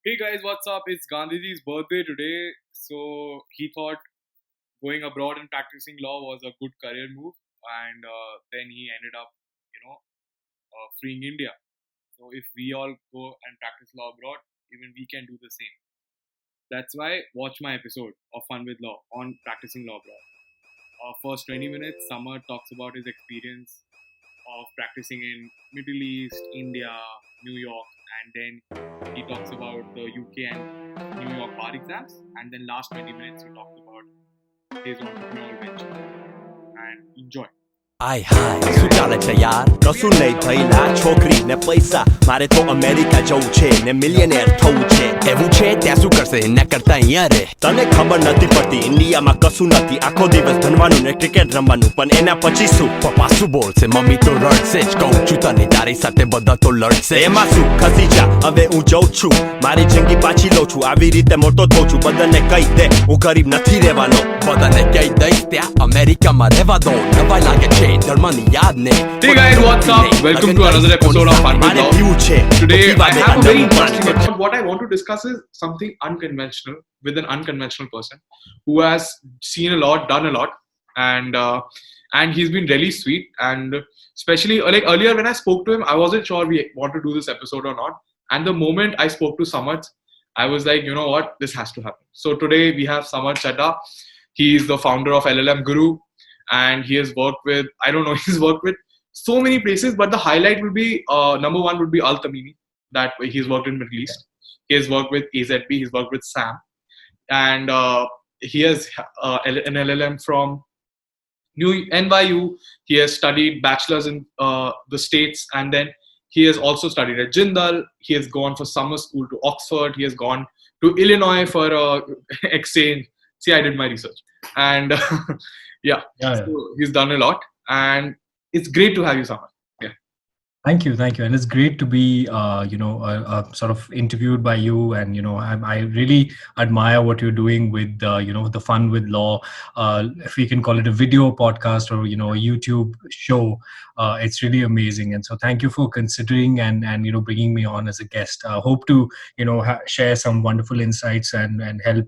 Hey guys, what's up? It's Gandhiji's birthday today, so he thought going abroad and practicing law was a good career move, and then he ended up, freeing India. So if we all go and practice law abroad, even we can do the same. That's why watch my episode of Fun with Law on practicing law abroad. First 20 minutes, Samarth talks about his experience of practicing in Middle East, India, New York, and then he talks about the UK and New York bar exams. And then last 20 minutes, he talks about his entrepreneurial venture. And enjoy. આય હાય શું ચાલે છે યાર કશું નહીં ભઈલા છોકરી ને પૈસા મારે તો અમેરિકા જવું છે ને મિલિયનેર થવું છે એવું છે ત્યાં શું કરશે એના કરતા અહીંયા રે તને ખબર નથી પડતી ઇન્ડિયામાં કશું નથી આખો દિવસ ધનવાનું ને ક્રિકેટ રમવાનું પણ એના પછી શું પપ્પા શું બોલશે મમ્મી તો રડશે જ કહું છું તને તારી સાથે બધા તો લડશે એમાં શું ખસી જા હવે હું જઉં છું મારી જિંદગી પાછી લઉં છું આવી રીતે મોટો થઉં છું બધાને કહી દે હું ગરીબ નથી રહેવાનો બધાને કહી દઈશ ત્યાં અમેરિકામાં રહેવા દો નવાઈ લાગે છે Hey guys, what's up? Welcome to another episode of Fun with Law. Today I have a very interesting episode. What I want to discuss is something unconventional with an unconventional person who has seen a lot, done a lot, and he's been really sweet. And especially like earlier when I spoke to him, I wasn't sure we want to do this episode or not. And the moment I spoke to Samarth, I was like, you know what, this has to happen. So today we have Samarth Chaddha. He is the founder of LLM Guru. And he has worked with, he's worked with so many places, but the highlight will be, number one would be Tamimi, that he's worked in Middle East. He has worked with EZP, he's worked with Sam. And he has an LLM from NYU. He has studied bachelor's in the States, and then he has also studied at Jindal. He has gone for summer school to Oxford. He has gone to Illinois for exchange. See, I did my research. And yeah. So he's done a lot, and it's great to have you, Samarth. Yeah. Thank you, and it's great to be, sort of interviewed by you, and I really admire what you're doing with, the Fun with Law. If we can call it a video podcast or a YouTube show, it's really amazing. And so, thank you for considering and bringing me on as a guest. Hope to share some wonderful insights and help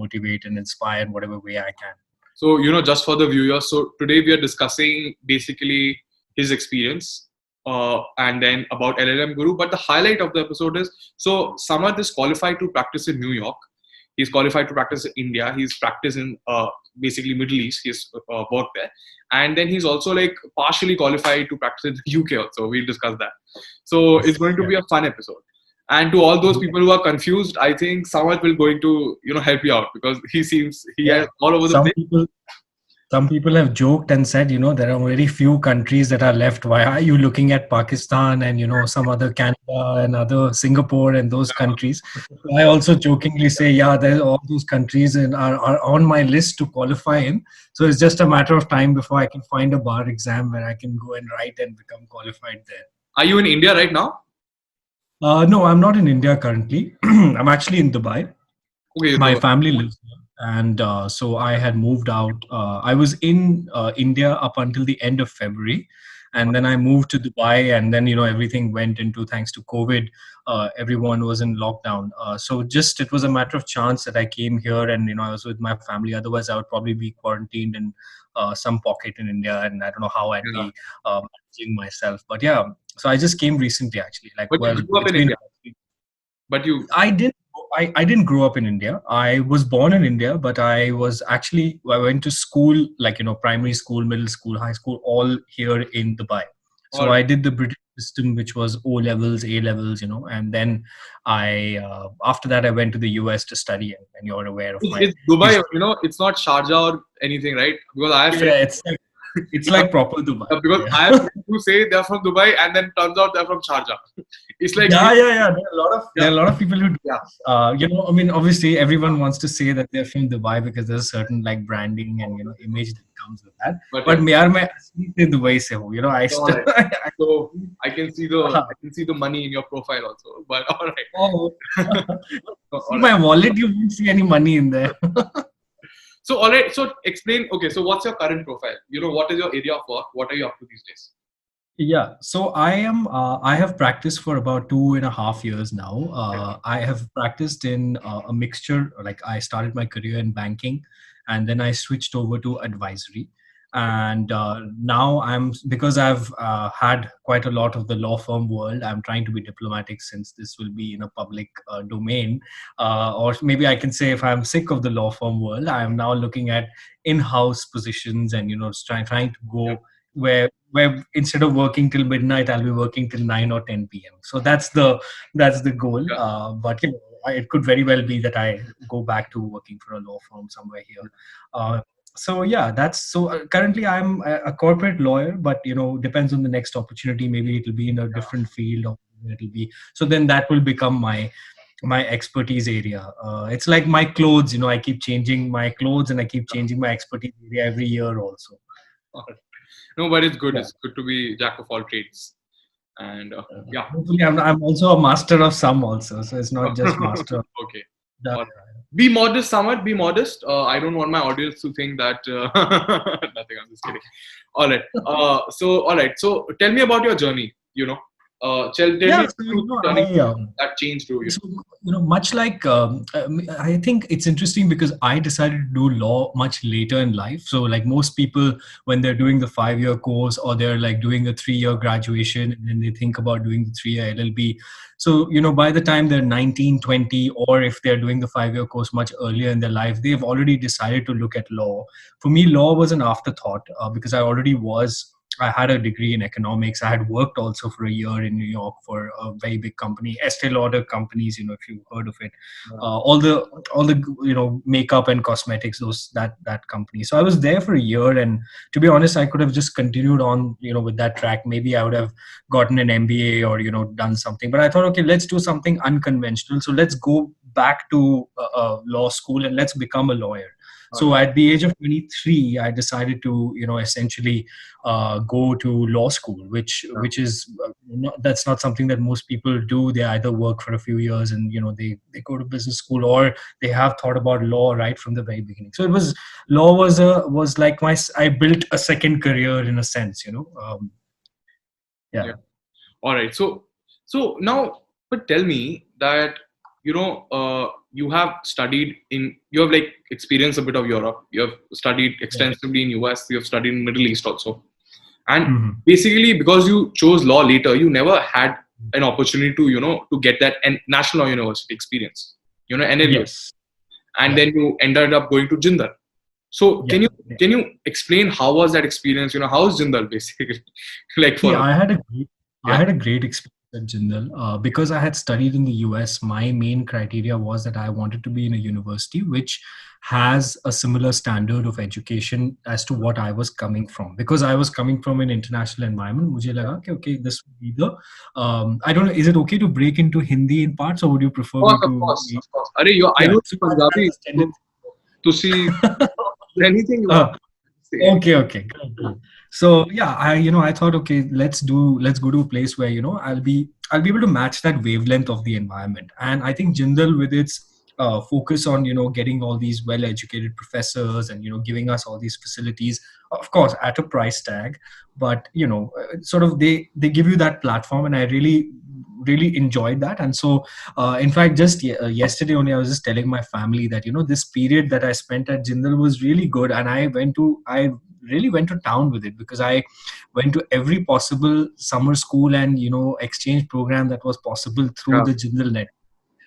motivate and inspire in whatever way I can. So, just for the viewers, so today we are discussing basically his experience and then about LLM Guru. But the highlight of the episode is, so Samarth is qualified to practice in New York. He's qualified to practice in India. He's practiced in basically Middle East. He's worked there. And then he's also like partially qualified to practice in the UK also. We'll discuss that. So it's going to be a fun episode. And to all those people who are confused, I think Samarth will going to help you out, because he has all over the place. Some people have joked and said, there are very few countries that are left. Why are you looking at Pakistan and some other Canada and other Singapore and those countries? I also jokingly say, there's all those countries and are on my list to qualify in. So it's just a matter of time before I can find a bar exam where I can go and write and become qualified there. Are you in India right now? No, I'm not in India currently. I'm actually in Dubai. Okay, my family lives there. And so I had moved out. I was in India up until the end of February. And then I moved to Dubai, and then, everything went into, thanks to COVID, everyone was in lockdown. So just, it was a matter of chance that I came here and, I was with my family. Otherwise, I would probably be quarantined in some pocket in India, and I don't know how I'd be managing myself. But yeah, so I just came recently, actually. But you grew up in India. But you... I didn't grow up in India. I was born in India, but I went to school, like, primary school, middle school, high school, all here in Dubai. So I did the British system, which was O levels, A levels, and then after that I went to the US to study, and you're aware of my... It's Dubai, it's not Sharjah or anything, right? Because I have it's like proper Dubai. Because I have friends who say they're from Dubai, and then turns out they're from Sharjah. It's like... Yeah. There are a lot of people who do. Yeah. Obviously everyone wants to say that they're from Dubai because there's a certain like branding and image that comes with that. But yaar, main asli se Dubai se hu. So I can see the money in your profile also. But all right. See my wallet, you won't see any money in there. So, all right. So, explain. Okay. So, what's your current profile? What is your area of work? What are you up to these days? Yeah, so I am. I have practiced for about 2.5 years now. I have practiced in a mixture. Like I started my career in banking, and then I switched over to advisory. And now I'm because I've had quite a lot of the law firm world. I'm trying to be diplomatic since this will be in a public domain, or maybe I can say if I'm sick of the law firm world, I am now looking at in-house positions and trying to Yeah. go where instead of working till midnight, I'll be working till 9 or 10 p.m. So that's the goal. Yeah. But it could very well be that I go back to working for a law firm somewhere here. So yeah, that's so. Currently, I'm a corporate lawyer, but depends on the next opportunity. Maybe it'll be in a different field, or it'll be so. Then that will become my expertise area. It's like my clothes. I keep changing my clothes and I keep changing my expertise area every year also. No, but it's good. Yeah. It's good to be jack of all trades. And yeah. Hopefully, I'm also a master of some also. So it's not just master of Okay. the. All right. Be modest, Samarth. Be modest. I don't want my audience to think that nothing. I'm just kidding. All right. All right. So, tell me about your journey. Tell Yeah, me so, two turning I that changed you. so, much like I think it's interesting because I decided to do law much later in life. So, like most people, when they're doing the 5 year course or they're like doing a 3 year graduation and then they think about doing the 3 year LLB. So, by the time they're 19, 20, or if they're doing the 5 year course much earlier in their life, they've already decided to look at law. For me, law was an afterthought because I had a degree in economics. I had worked also for a year in New York for a very big company, Estee Lauder companies. If you've heard of it, all the makeup and cosmetics, that company. So I was there for a year, and to be honest, I could have just continued on, with that track. Maybe I would have gotten an MBA or done something. But I thought, okay, let's do something unconventional. So let's go back to law school and let's become a lawyer. So at the age of 23, I decided to, essentially go to law school, which is that's not something that most people do. They either work for a few years and they go to business school, or they have thought about law right from the very beginning. So it was law was like I built a second career in a sense. Yeah. Yeah. All right. So now, but tell me that you have studied you have like experienced a bit of Europe. You have studied extensively in US. You have studied in Middle East also, and basically because you chose law later, you never had an opportunity to get that national law university experience. NLU, Yes. and then you ended up going to Jindal. So Yeah. can you explain how was that experience? How's Jindal basically like for See, us? I had a great experience at Jindal because I had studied in the US. My main criteria was that I wanted to be in a university which has a similar standard of education as to what I was coming from. Because I was coming from an international environment, मुझे लगा कि okay, this would be the. I don't know. Is it okay to break into Hindi in parts, or would you prefer me Of to? course, of course. Are you? I Yeah. know So I Punjabi just tended. to see anything you want to say. Okay, good. So yeah, I thought, okay, let's go to a place where I'll be able to match that wavelength of the environment. And I think Jindal, with its focus on getting all these well-educated professors and giving us all these facilities, of course at a price tag, but sort of they give you that platform, and I really enjoyed that. And so in fact, just yesterday only, I was just telling my family that this period that I spent at Jindal was really good, and I really went to town with it because I went to every possible summer school and exchange program that was possible through Yeah. the Jindal net.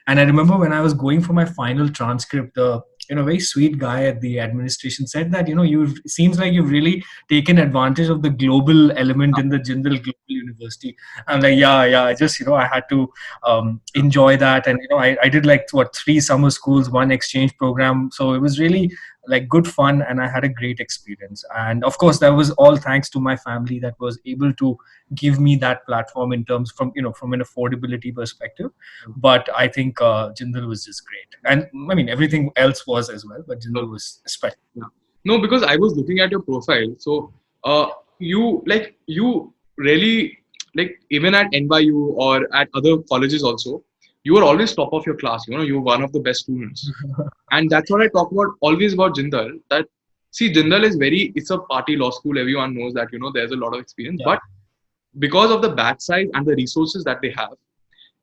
And I remember when I was going for my final transcript, the very sweet guy at the administration said that you seems like you've really taken advantage of the global element in the Jindal Global University. I'm like, yeah. I just I had to enjoy that, and I did like 3 summer schools, 1 exchange program, so it was really like good fun, and I had a great experience. And of course, that was all thanks to my family that was able to give me that platform in terms from an affordability perspective. But I think Jindal was just great, and I mean everything else was as well, but Jindal was special. Yeah. No, because I was looking at your profile. So you really like even at NYU or at other colleges also, you were always top of your class. You were one of the best students, and that's what I talk about always about Jindal. That see, Jindal is it's a party law school. Everyone knows that there's a lot of experience, Yeah. but because of the batch size and the resources that they have,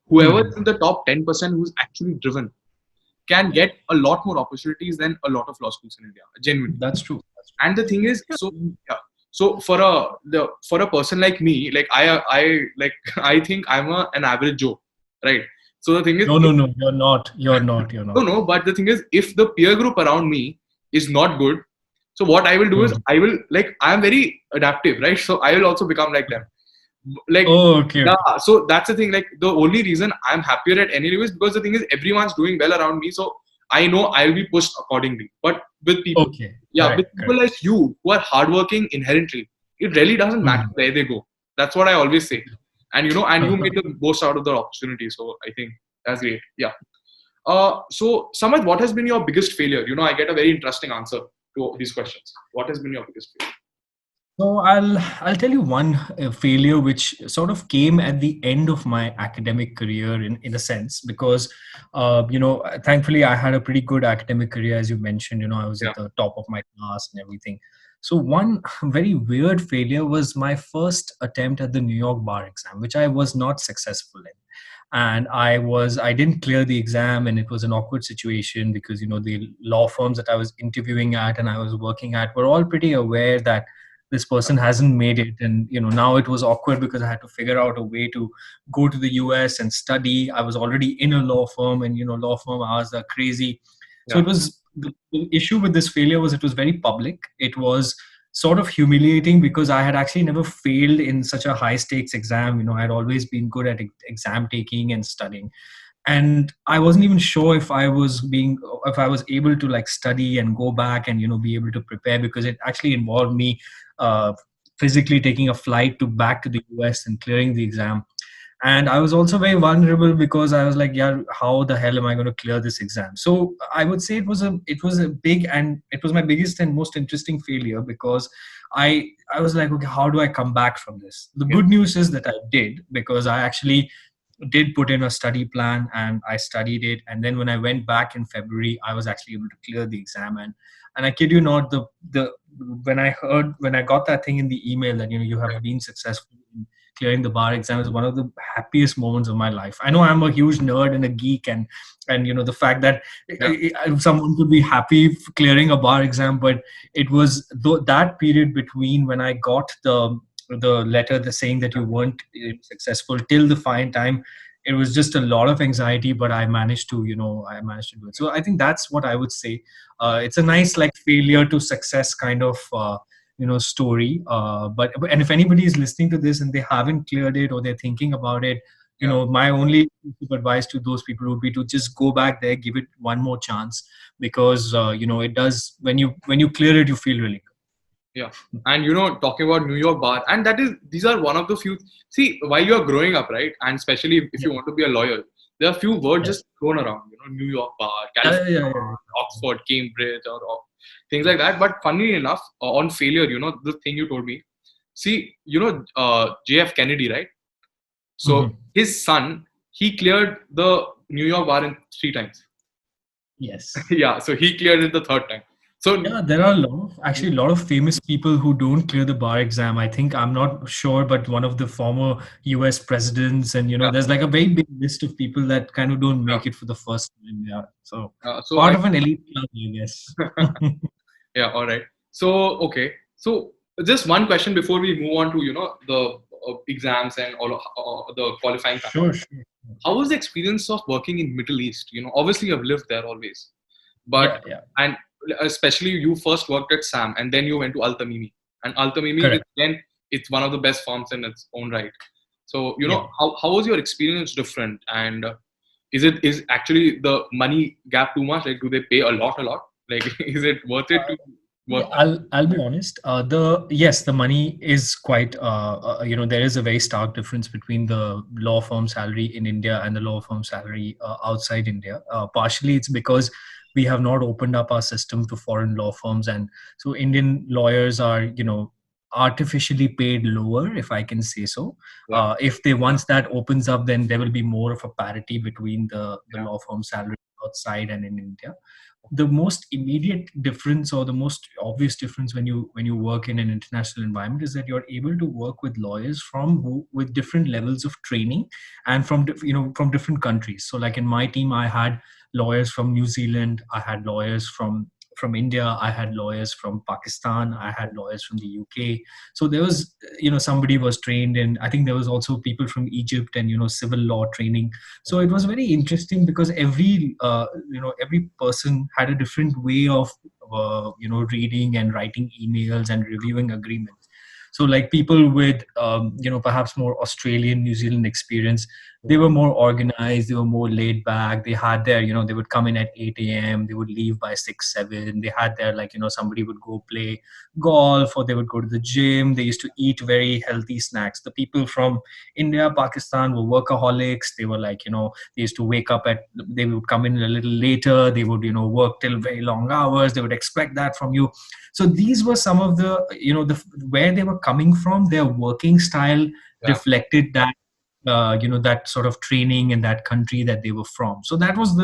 whoever is in the top 10% who's actually driven can get a lot more opportunities than a lot of law schools in India. Genuinely. That's true. And the thing is, so for a person like me, like I like I think I'm an average Joe, right? So the thing is, no, you're not. No, but the thing is, if the peer group around me is not good, so what I will do is I will, like, I'm very adaptive, right? So I will also become like them. Like, okay. Yeah, so that's the thing. Like, the only reason I'm happier at any level is because the thing is everyone's doing well around me, so I know I'll be pushed accordingly. But with people, with people like you who are hardworking inherently, it really doesn't matter where they go. That's what I always say. And you made the most out of the opportunity. So I think that's great. Yeah. So Samarth, what has been your biggest failure? I get a very interesting answer to these questions. What has been your biggest failure? So I'll tell you one failure which sort of came at the end of my academic career in a sense, because thankfully I had a pretty good academic career, as you mentioned. I was at the top of my class and everything. So one very weird failure was my first attempt at the New York bar exam, which I was not successful in. And I didn't clear the exam, and it was an awkward situation because the law firms that I was interviewing at and I was working at were all pretty aware that this person hasn't made it. And now it was awkward because I had to figure out a way to go to the US and study. I was already in a law firm, and law firm hours are crazy. So it was the issue with this failure was it was very public. It was sort of humiliating because I had actually never failed in such a high stakes exam. I had always been good at exam taking and studying, and I wasn't even sure if I was able to like study and go back and be able to prepare, because it actually involved me physically taking a flight back to the US and clearing the exam. And I was also very vulnerable because I was like, yeah, how the hell am I going to clear this exam? So I would say it was a big, and it was my biggest and most interesting failure, because I was like, okay, how do I come back from this? The good news is that I did, because I actually did put in a study plan and I studied it. And then when I went back in February, I was actually able to clear the exam. And I kid you not, when I got that thing in the email that you have been successful in clearing the bar exam, is one of the happiest moments of my life. I know I'm a huge nerd and a geek, and the fact that someone could be happy clearing a bar exam, but it was that period between when I got the letter saying that you weren't successful till the fine time. It was just a lot of anxiety, but I managed to do it. So I think that's what I would say. It's a nice like failure to success kind of story. But if anybody is listening to this and they haven't cleared it or they're thinking about it, my only advice to those people would be to just go back there, give it one more chance, because it does, when you clear it, you feel really good. Yeah. And talking about New York bar, and these are one of the few, see, while you're growing up, right, and especially if you want to be a lawyer, there are few words just thrown around, New York bar, California, Oxford, Cambridge, or things like that. But funnily enough, on failure, the thing you told me, see, JF Kennedy, right? So his son, he cleared the New York bar in 3 times. Yes. Yeah, so he cleared it the 3rd time. So there are a lot of famous people who don't clear the bar exam. I think, I'm not sure, but one of the former US presidents, and there's like a very big list of people that kind of don't make it for the first time. Yeah, so part of an elite club, I guess. Yeah, all right. So okay, so just one question before we move on to the exams and all the qualifying factors. Sure. How was the experience of working in Middle East? Obviously you've lived there always, but and especially you first worked at SAM and then you went to Tamimi, and Tamimi again, it's one of the best firms in its own right. So how was your experience different, and is actually the money gap too much? Like, do they pay a lot? Like, is it worth it to work? I'll be honest. The money is quite. There is a very stark difference between the law firm salary in India and the law firm salary outside India. Partially, it's because we have not opened up our system to foreign law firms, and so Indian lawyers are artificially paid lower, if I can say so. If once that opens up, then there will be more of a parity between the law firm salary outside and in India. the most immediate difference or the most obvious difference when you work in an international environment is that you're able to work with lawyers with different levels of training and from different countries. So like in my team, I had lawyers from New Zealand, I had lawyers from India, I had lawyers from Pakistan, I had lawyers from the UK. So there was, somebody was trained in, I think there was also people from Egypt and, civil law training. So it was very interesting because every person had a different way of reading and writing emails and reviewing agreements. So like people with perhaps more Australian, New Zealand experience, they were more organized, they were more laid back. They had their, they would come in at 8 a.m, they would leave by 6 7. They had their, like, somebody would go play golf or they would go to the gym. They used to eat very healthy snacks. The people from India, Pakistan were workaholics. They were like, they used to wake up they would come in a little later. They would, work till very long hours. They would expect that from you. So these were some of the, where they were coming from. Their working style reflected that, that sort of training in that country that they were from. So that was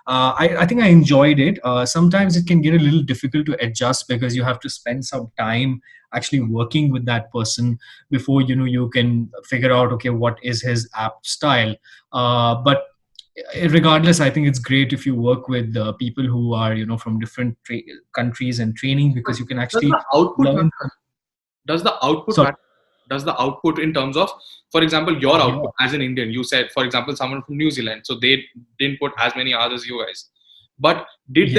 I think I enjoyed it. Sometimes it can get a little difficult to adjust because you have to spend some time actually working with that person before you can figure out, okay, what is his apt style. But regardless, I think it's great if you work with people who are from different countries and training, because you can Does actually the output learn. matter? Does the output Sorry. matter? Does the output in terms of, for example, your Yeah. output as an Indian, you said, for example, someone from New Zealand, so they didn't put as many hours as you guys. But did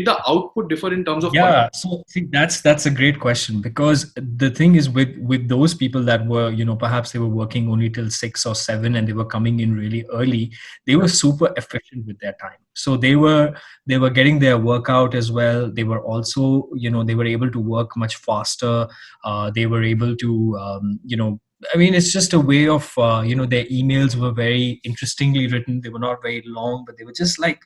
the output differ in terms of quality? Yeah, so see, that's a great question, because the thing is with those people that were, perhaps they were working only till 6 or 7 and they were coming in really early, they were super efficient with their time. So they were getting their workout as well. They were also, they were able to work much faster. They were able to, I mean, it's just a way of, their emails were very interestingly written. They were not very long, but they were just like,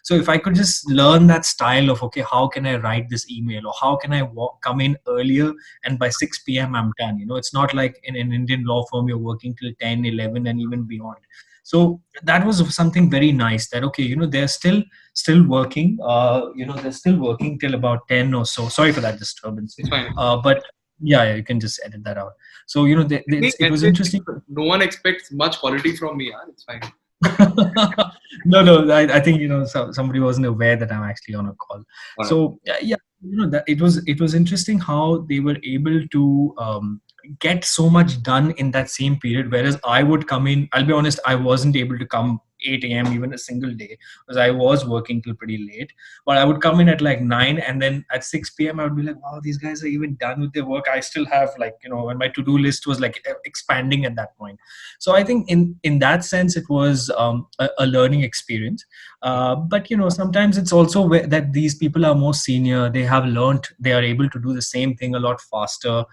so if I could just learn that style of, okay, how can I write this email, or how can I come in earlier and by 6 p.m. I'm done. It's not like in an Indian law firm you're working till 10, 11 and even beyond. So that was something very nice, that, okay, they're still working, they're still working till about 10 or so. Sorry for that disturbance. It's fine. But yeah, you can just edit that out. So, it was interesting. No one expects much quality from me. It's fine. No, I think somebody wasn't aware that I'm actually on a call. Right. So yeah, that it was interesting how they were able to get so much done in that same period, whereas I would come in. I'll be honest, I wasn't able to come 8 a.m. even a single day, because I was working till pretty late. But I would come in at like 9, and then at 6 p.m. I would be like, wow, these guys are even done with their work. I still have, like, and my to-do list was like expanding at that point. So I think in that sense it was a learning experience. But sometimes it's also that these people are more senior. They have learned. They are able to do the same thing a lot faster.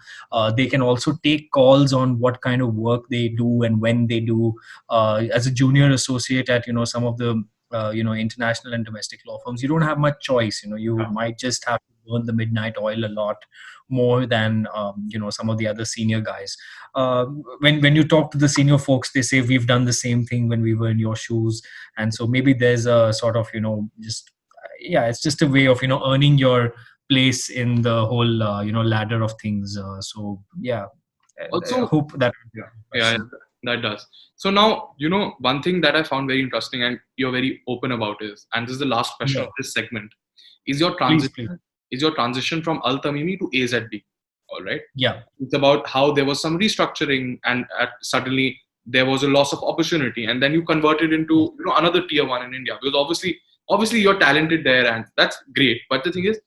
They can also take calls on what kind of work they do and when they do. As a junior associate at some of the international and domestic law firms, you don't have much choice. You might just have to burn the midnight oil a lot more than some of the other senior guys. When you talk to the senior folks, they say we've done the same thing when we were in your shoes. And so maybe there's a sort of just it's just a way of earning your place in the whole ladder of things. So yeah, Also, I hope that yeah, that does. So now, one thing that I found very interesting and you're very open about is, and this is the last question of this segment, is your transition. Please. Is your transition from Al Tamimi to AZB. All right. Yeah. It's about how there was some restructuring and suddenly there was a loss of opportunity, and then you converted into another tier 1 in India, because obviously you're talented there and that's great. But the thing is,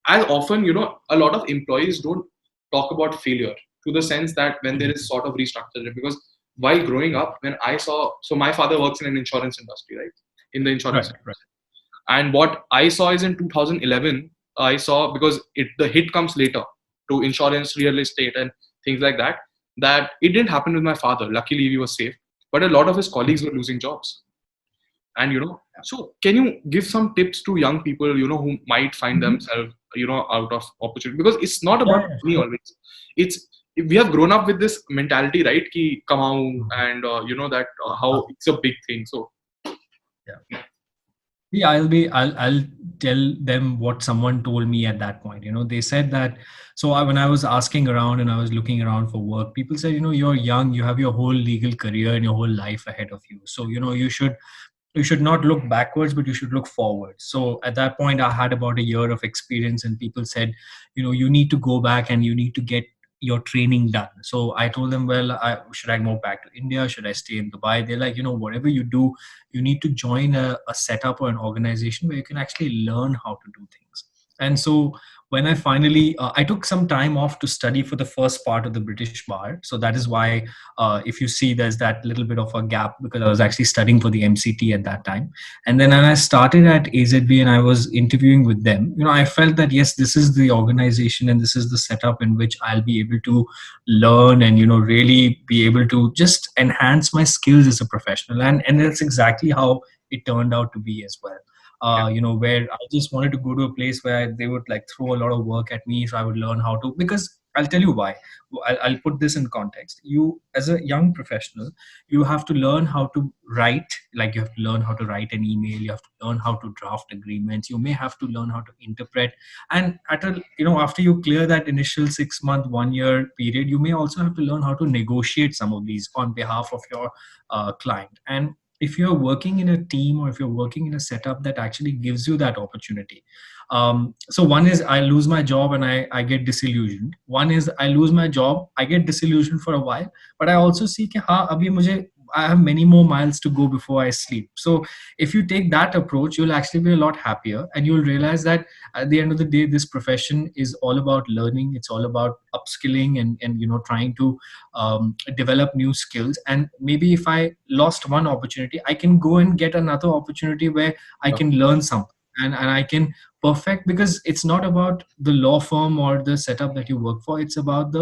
as often a lot of employees don't talk about failure, to the sense that when there is sort of restructuring, because while growing up, when I saw, so my father works in an insurance industry, right, in the insurance industry. Right. And what I saw is in 2011, I saw, because the hit comes later to insurance, real estate and things like that, that it didn't happen with my father. Luckily we were safe, but a lot of his colleagues were losing jobs. And so can you give some tips to young people who might find themselves out of opportunity? Because it's not about money always. It's, we have grown up with this mentality, right, ki kamau, and that how it's a big thing. So Yeah, I'll tell them what someone told me at that point. They said that. So when I was asking around and I was looking around for work, people said, you're young, you have your whole legal career and your whole life ahead of you. So you should not look backwards, but you should look forward. So at that point, I had about a year of experience, and people said, you need to go back and you need to get your training done. So I told them, well, should I go back to India? Should I stay in Dubai? They're like, whatever you do, you need to join a setup or an organization where you can actually learn how to do things. And so when I finally, I took some time off to study for the first part of the British bar. So that is why, if you see, there's that little bit of a gap, because I was actually studying for the MCT at that time. And then when I started at AZB and I was interviewing with them, I felt that yes, this is the organization and this is the setup in which I'll be able to learn and really be able to just enhance my skills as a professional. And that's exactly how it turned out to be as well. Where I just wanted to go to a place where they would like throw a lot of work at me, so I would learn how to. Because I'll tell you why. I'll put this in context. You, as a young professional, you have to learn how to write. Like, you have to learn how to write an email. You have to learn how to draft agreements. You may have to learn how to interpret. And after you clear that initial 6 month, 1 year period, you may also have to learn how to negotiate some of these on behalf of your client. And if you're working in a team, or if you're working in a setup that actually gives you that opportunity, so one is I lose my job and I get disillusioned. One is I lose my job, I get disillusioned for a while, but I also see कि हाँ अभी मुझे I have many more miles to go before I sleep. So if you take that approach, you'll actually be a lot happier, and you'll realize that at the end of the day, this profession is all about learning. It's all about upskilling and trying to develop new skills. And maybe if I lost one opportunity, I can go and get another opportunity where I can learn something, and I can perfect, because it's not about the law firm or the setup that you work for. It's about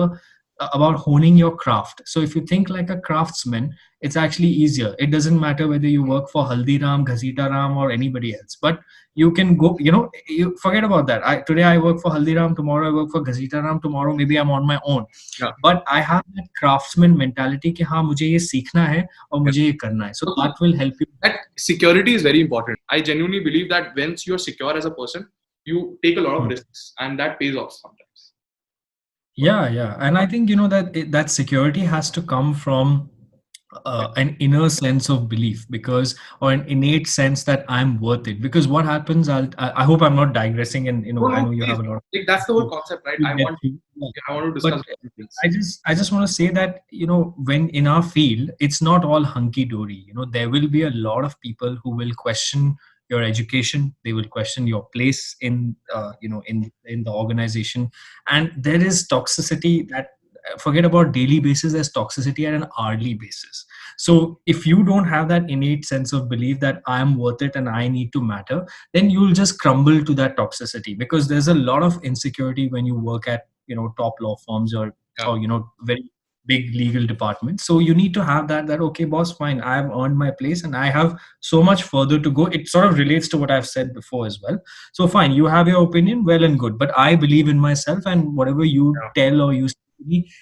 honing your craft. So if you think like a craftsman, it's actually easier. It doesn't matter whether you work for Haldiram, Ghazita Ram, or anybody else, but you can go, you forget about that. Today I work for Haldiram, tomorrow I work for Ghazita Ram, tomorrow maybe I'm on my own. Yeah. But I have that craftsman mentality कि हाँ मुझे ये सीखना है और मुझे ये करना है. So that will help you. That security is very important. I genuinely believe that once you're secure as a person, you take a lot of risks, and that pays off sometimes. Yeah. And I think, that security has to come from an inner sense of belief, or an innate sense that I'm worth it. Because what happens, I hope I'm not digressing, and I know you have a lot of, like, that's the whole concept, right? I want to discuss things. I just want to say that, when in our field, it's not all hunky dory. There will be a lot of people who will question your education. They will question your place in the organization. And there is toxicity that, forget about daily basis, there's toxicity at an hourly basis. So if you don't have that innate sense of belief that I am worth it and I need to matter, then you'll just crumble to that toxicity. Because there's a lot of insecurity when you work at top law firms, or very big legal departments. So you need to have that okay, boss, fine, I have earned my place and I have so much further to go. It sort of relates to what I've said before as well. So fine, you have your opinion, well and good, but I believe in myself, and whatever you tell or you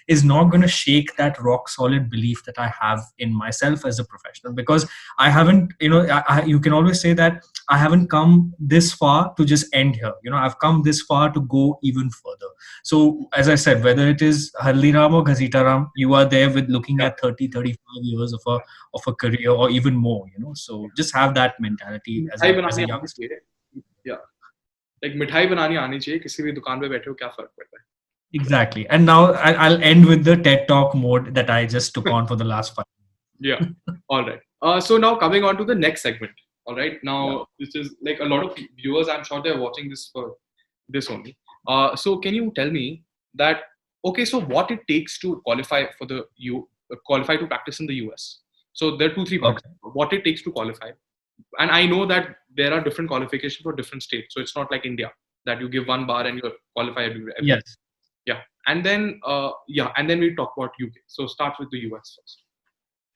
is not going to shake that rock solid belief that I have in myself as a professional. Because I haven't, you can always say that I haven't come this far to just end here. I've come this far to go even further. So as I said, whether it is Haldiram or Ghazita Ram, you are there with looking at 30-35 years of a career, or even more. So just have that mentality as a youngster. Yeah, like मिठाई बनानी आनी चाहिए. किसी भी दुकान पे बैठे हो, क्या फर्क पड़ता है? Exactly. And now I'll end with the TED Talk mode that I just took on for the last 5 minutes. Yeah. All right. So now coming on to the next segment. All right. Now this is like a lot of viewers, I'm sure they're watching this for this only. So can you tell me that, okay, so what it takes to qualify for qualify to practice in the US? So there are 2-3 parts. Okay. What it takes to qualify. And I know that there are different qualifications for different states. So it's not like India that you give one bar and you qualify every. Yes. Yeah, and then we talk about UK. So start with the US first.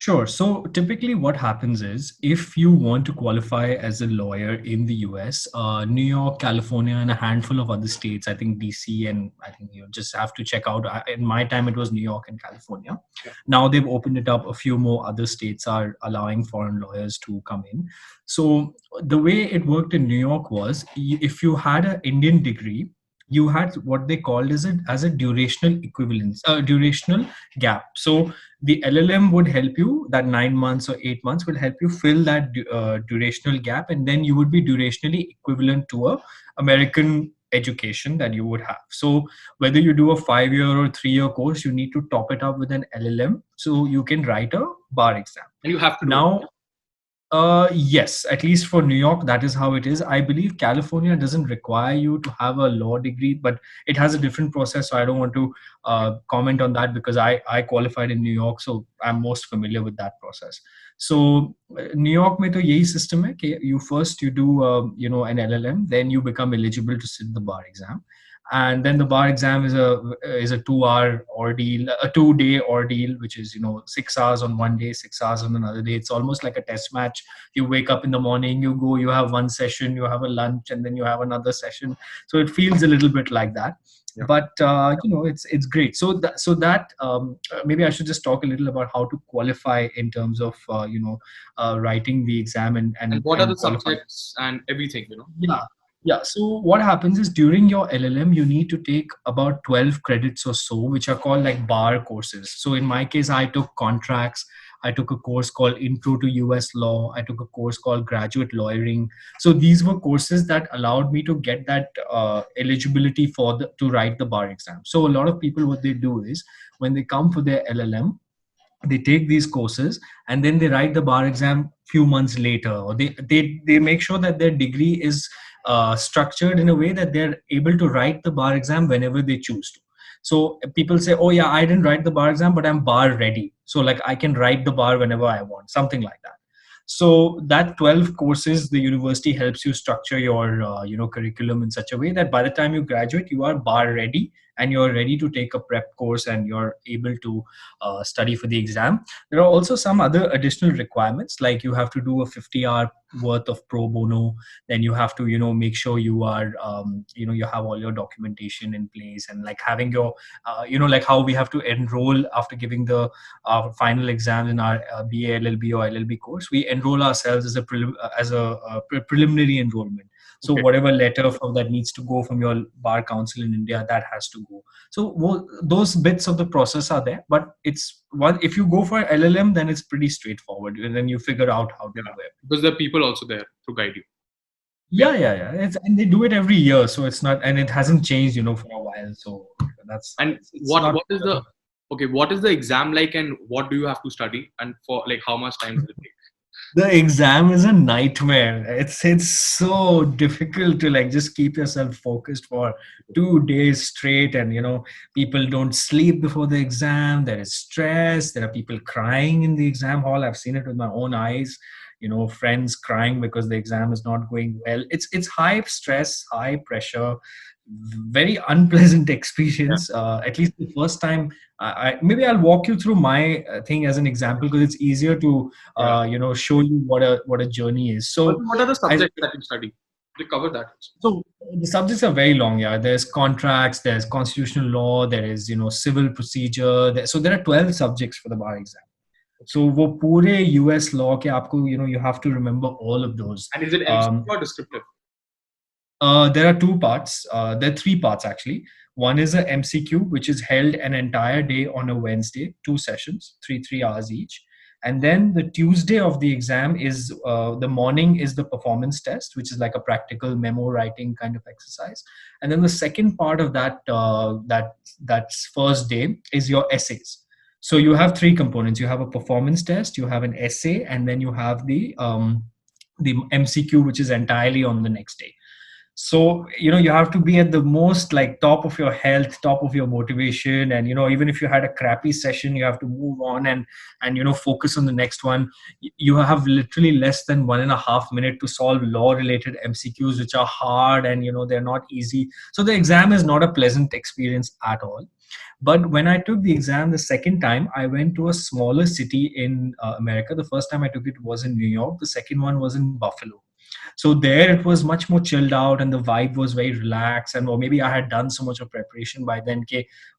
Sure. So typically, what happens is if you want to qualify as a lawyer in the US, New York, California, and a handful of other states, I think DC, and I think you just have to check out. In my time, it was New York and California. Yeah. Now they've opened it up. A few more other states are allowing foreign lawyers to come in. So the way it worked in New York was if you had an Indian degree, you had what they called as a durational equivalence, durational gap. So the LLM would help you, that 9 months or 8 months would help you fill that durational gap, and then you would be durationally equivalent to a American education that you would have. So whether you do a 5-year or 3-year course, you need to top it up with an LLM so you can write a bar exam. And you have to do Now, it. yes, at least for New York, that is how it is. I believe California doesn't require you to have a law degree, but it has a different process. So I don't want to comment on that because I qualified in New York, so I'm most familiar with that process. So New York में तो यही system है कि you do an LLM, then you become eligible to sit the bar exam. And then the bar exam is a 2-hour ordeal, a 2-day ordeal, which is 6 hours on one day, 6 hours on another day. It's almost like a test match. You wake up in the morning, you go, you have one session, you have a lunch, and then you have another session. So it feels a little bit like that. Yeah. But it's great. So that maybe I should just talk a little about how to qualify in terms of writing the exam and what are the qualifying. subjects and everything, Yeah. So what happens is during your LLM, you need to take about 12 credits or so, which are called like bar courses. So in my case, I took contracts. I took a course called Intro to US Law. I took a course called Graduate Lawyering. So these were courses that allowed me to get that eligibility to write the bar exam. So a lot of people, what they do is when they come for their LLM, they take these courses and then they write the bar exam few months later, or they make sure that their degree is structured in a way that they're able to write the bar exam whenever they choose to. So people say, oh yeah, I didn't write the bar exam, but I'm bar ready, so like I can write the bar whenever I want, something like that. So that 12 courses, the university helps you structure your curriculum in such a way that by the time you graduate, you are bar ready and you're ready to take a prep course and you're able to study for the exam. There are also some other additional requirements, like you have to do a 50-hour worth of pro bono. Then you have to make sure you are you have all your documentation in place, and like having your like how we have to enroll after giving the final exams in our BA, LLB or LLB course. We enroll ourselves as a preliminary enrollment. So Okay. whatever letter that needs to go from your bar council in India, that has to go. So those bits of the process are there, but it's one, if you go for LLM, then it's pretty straightforward, and then you figure out how to do it. Because there are people also there to guide you. Yeah. And they do it every year, so it's not, and it hasn't changed, for a while. So that's. And it's what not, what is the what is the exam like, and what do you have to study, and for like how much time does it take? The exam is a nightmare. It's so difficult to like just keep yourself focused for 2 days straight, and people don't sleep before the exam. There is stress. There are people crying in the exam hall. I've seen it with my own eyes. Friends crying because the exam is not going well. It's high stress, high pressure, very unpleasant experience. At least the first time. Maybe I'll walk you through my thing as an example, because it's easier to show you what a journey is. So what are the subjects that you study? We cover that. So the subjects are very long. Yeah, there's contracts, there's constitutional law, there is civil procedure. So there are 12 subjects for the bar exam. So वो पूरे US law के आपको you have to remember all of those. And is it MCQ or descriptive? There are two parts. There are three parts actually. One is a MCQ, which is held an entire day on a Wednesday, 2 sessions, 3 hours each. And then the Tuesday of the exam is the morning is the performance test, which is like a practical memo writing kind of exercise. And then the second part of that first day is your essays. So you have 3 components. You have a performance test, you have an essay, and then you have the MCQ, which is entirely on the next day. So, you have to be at the most like top of your health, top of your motivation. And, even if you had a crappy session, you have to move on and focus on the next one. You have literally less than 1.5 minutes to solve law related MCQs, which are hard and, they're not easy. So the exam is not a pleasant experience at all. But when I took the exam the second time, I went to a smaller city in America. The first time I took it was in New York. The second one was in Buffalo. So there it was much more chilled out and the vibe was very relaxed. And or maybe I had done so much of preparation by then.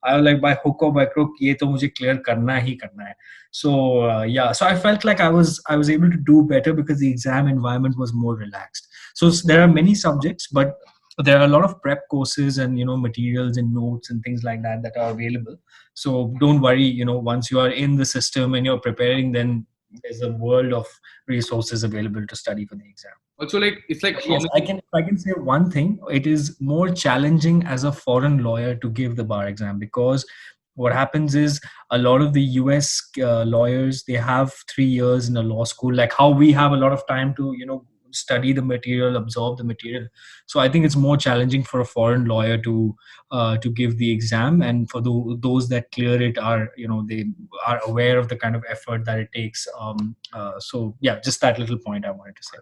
I was like, by hook or by crook, ye to mujhe clear karna hi karna hai. So yeah, so I felt like I was able to do better because the exam environment was more relaxed. So there are many subjects, but there are a lot of prep courses and materials and notes and things like that are available. So don't worry, once you are in the system and you're preparing, then there's a world of resources available to study for the exam. Also, like it's like Yes, I can say one thing. It is more challenging as a foreign lawyer to give the bar exam, because what happens is a lot of the US lawyers, they have 3 years in a law school, like how we have a lot of time to study the material, absorb the material. So I think it's more challenging for a foreign lawyer to give the exam, and for those that clear it are they are aware of the kind of effort that it takes. So yeah, just that little point I wanted to say.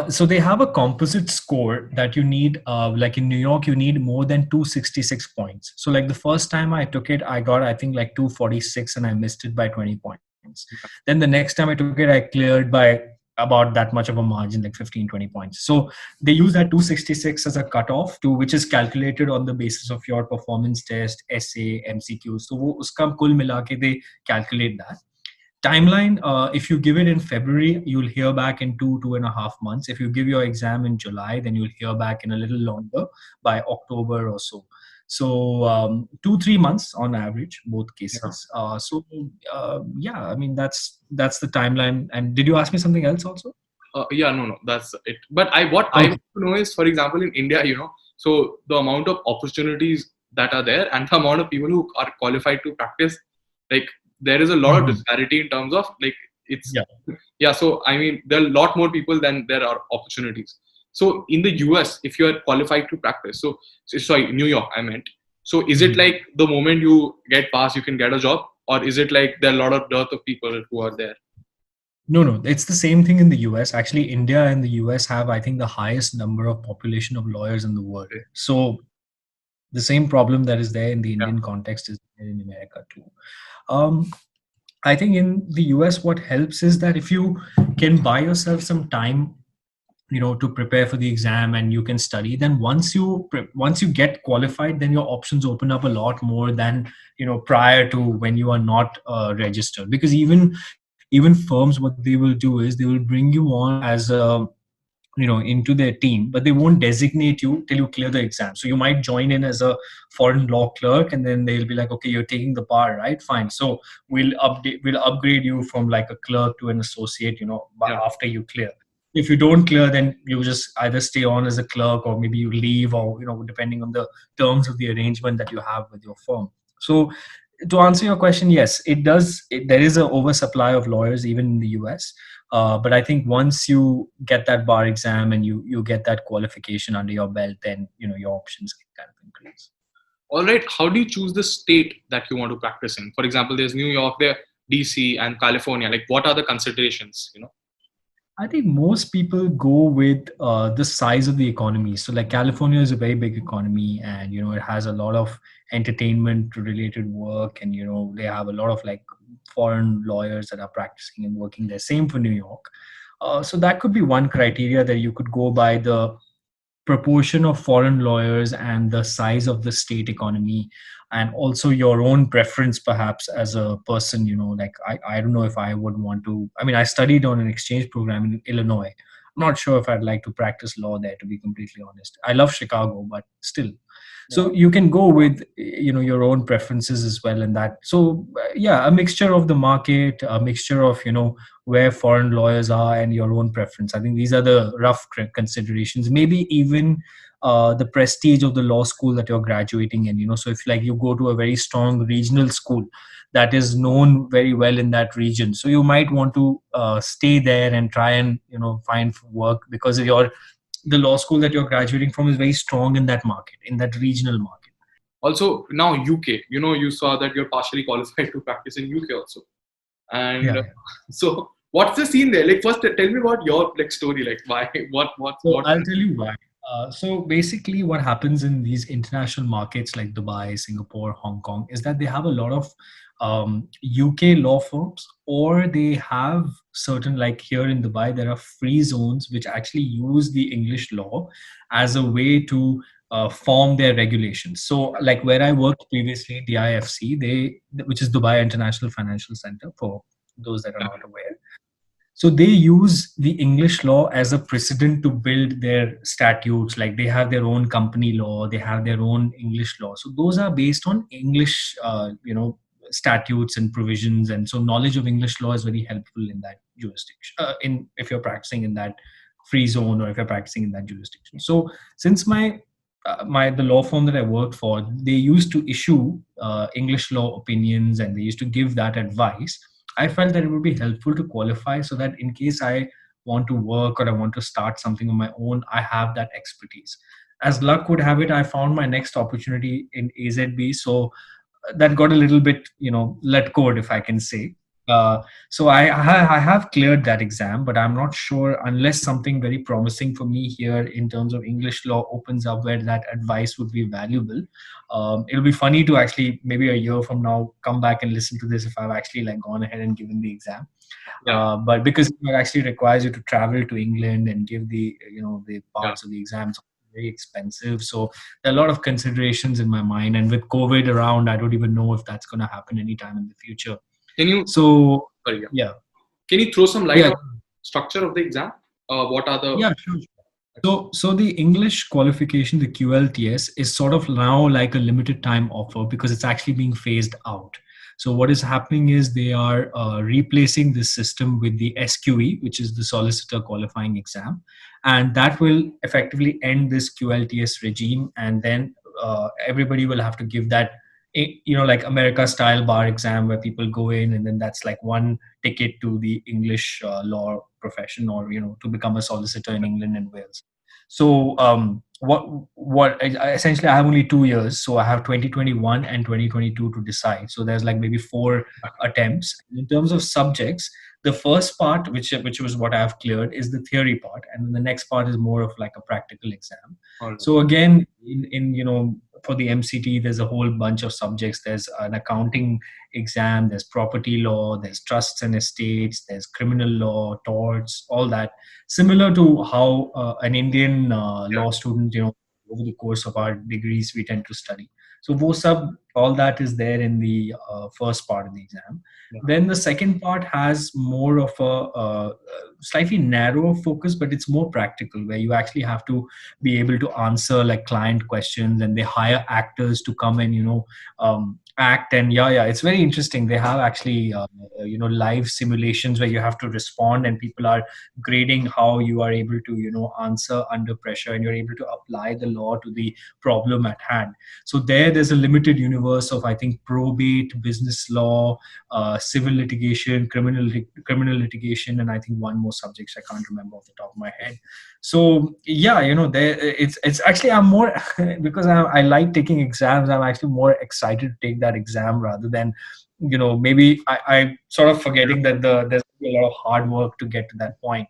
So they have a composite score that you need, like in New York you need more than 266 points. So like the first time I took it, I got I think like 246 and I missed it by 20 points. Then the next time I took it, I cleared by about that much of a margin, like 15-20 points. So they use that 266 as a cutoff, which is calculated on the basis of your performance test, essay, MCQ. So wo uska kul mila ke they calculate that. Timeline, if you give it in February, you'll hear back in 2.5 months. If you give your exam in July, then you'll hear back in a little longer, by October or so. So 2-3 months on average, both cases. Yeah, I mean that's the timeline. And did you ask me something else also? Yeah, no, that's it. But I want to know is, for example, in India, so the amount of opportunities that are there and the amount of people who are qualified to practice, like there is a lot of disparity in terms of like it's yeah. So I mean, there are a lot more people than there are opportunities. So in the US, if you are qualified to practice, so sorry, New York, I meant. So is it like the moment you get passed, you can get a job, or is it like there are a lot of dearth of people who are there? No, it's the same thing in the US. Actually, India and the US have, I think, the highest number of population of lawyers in the world. So the same problem that is there in the Indian context is there in America too. I think in the US, what helps is that if you can buy yourself some time, to prepare for the exam and you can study, then once you get qualified, then your options open up a lot more than prior to when you are not registered. Because even firms, what they will do is they will bring you on as a into their team, but they won't designate you till you clear the exam. So you might join in as a foreign law clerk, and then they'll be like, okay, you're taking the bar, right? Fine. So we'll upgrade you from like a clerk to an associate, after you clear. If you don't clear, then you just either stay on as a clerk, or maybe you leave, or depending on the terms of the arrangement that you have with your firm. So to answer your question, yes, it does. There is an oversupply of lawyers even in the US. But I think once you get that bar exam and you get that qualification under your belt, then your options can kind of increase. All right. How do you choose the state that you want to practice in? For example, there's New York, there DC, and California. Like, what are the considerations? I think most people go with the size of the economy. So like California is a very big economy, and it has a lot of entertainment related work, and they have a lot of like foreign lawyers that are practicing and working there. Same for New York. So that could be one criteria that you could go by, the proportion of foreign lawyers and the size of the state economy, and also your own preference perhaps as a person. Like I don't know if I would want to, I mean, I studied on an exchange program in Illinois. I'm not sure if I'd like to practice law there, to be completely honest. I love Chicago, but still. So you can go with your own preferences as well in that. So yeah, a mixture of the market, a mixture of where foreign lawyers are, and your own preference. I think these are the rough considerations. Maybe even the prestige of the law school that you're graduating in. So if like you go to a very strong regional school that is known very well in that region, so you might want to stay there and try and find work, because your the law school that you're graduating from is very strong in that market, in that regional market. Also, now UK, you saw that you're partially qualified to practice in UK also. And so what's the scene there? Like, first tell me about your story, like why, what. I'll tell you why. So basically what happens in these international markets like Dubai, Singapore, Hong Kong is that they have a lot of UK law firms, or they have certain, like here in Dubai, there are free zones which actually use the English law as a way to form their regulations. So like where I worked previously, the IFC, which is Dubai International Financial Center, for those that are not aware. So they use the English law as a precedent to build their statutes. Like they have their own company law, they have their own English law. So those are based on English, statutes and provisions. And so knowledge of English law is very helpful in that jurisdiction. If you're practicing in that free zone, or if you're practicing in that jurisdiction. So since the law firm that I worked for, they used to issue English law opinions, and they used to give that advice. I felt that it would be helpful to qualify, so that in case I want to work or I want to start something on my own, I have that expertise. As luck would have it, I found my next opportunity in AZB. So that got a little bit, let go, if I can say. So I have cleared that exam, but I'm not sure, unless something very promising for me here in terms of English law opens up, where that advice would be valuable. It'll be funny to actually maybe a year from now come back and listen to this if I've actually gone ahead and given the exam. But because it actually requires you to travel to England and give the parts of the exams, very expensive. So there are a lot of considerations in my mind, and with COVID around, I don't even know if that's going to happen anytime in the future. Can you? Can you throw some light on the structure of the exam? What are the? Yeah, sure. So the English qualification, the QLTS, is sort of now like a limited time offer, because it's actually being phased out. So what is happening is they are replacing this system with the SQE, which is the solicitor qualifying exam, and that will effectively end this QLTS regime, and then everybody will have to give that, like America style bar exam, where people go in, and then that's like one ticket to the English law profession, or to become a solicitor in England and Wales. So what essentially, I have only 2 years, so I have 2021 and 2022 to decide. So there's maybe 4 attempts. In terms of subjects, the first part, which was what I have cleared, is the theory part, and then the next part is more of a practical exam. Right. So again, in for the MCT, there's a whole bunch of subjects. There's an accounting exam, there's property law, there's trusts and estates, there's criminal law, torts, all that. Similar to how an Indian law student, over the course of our degrees, we tend to study. So all that is there in the first part of the exam. Yeah. Then the second part has more of a slightly narrower focus, but it's more practical, where you actually have to be able to answer client questions, and they hire actors to come and act. And it's very interesting. They have actually live simulations where you have to respond, and people are grading how you are able to answer under pressure, and you're able to apply the law to the problem at hand. So there's a limited universe of, I think, probate, business law, civil litigation, criminal litigation, and I think one more subject I can't remember off the top of my head. So it's actually, I'm more because I like taking exams, I'm actually more excited to take that exam rather than maybe I sort of forgetting that there's a lot of hard work to get to that point.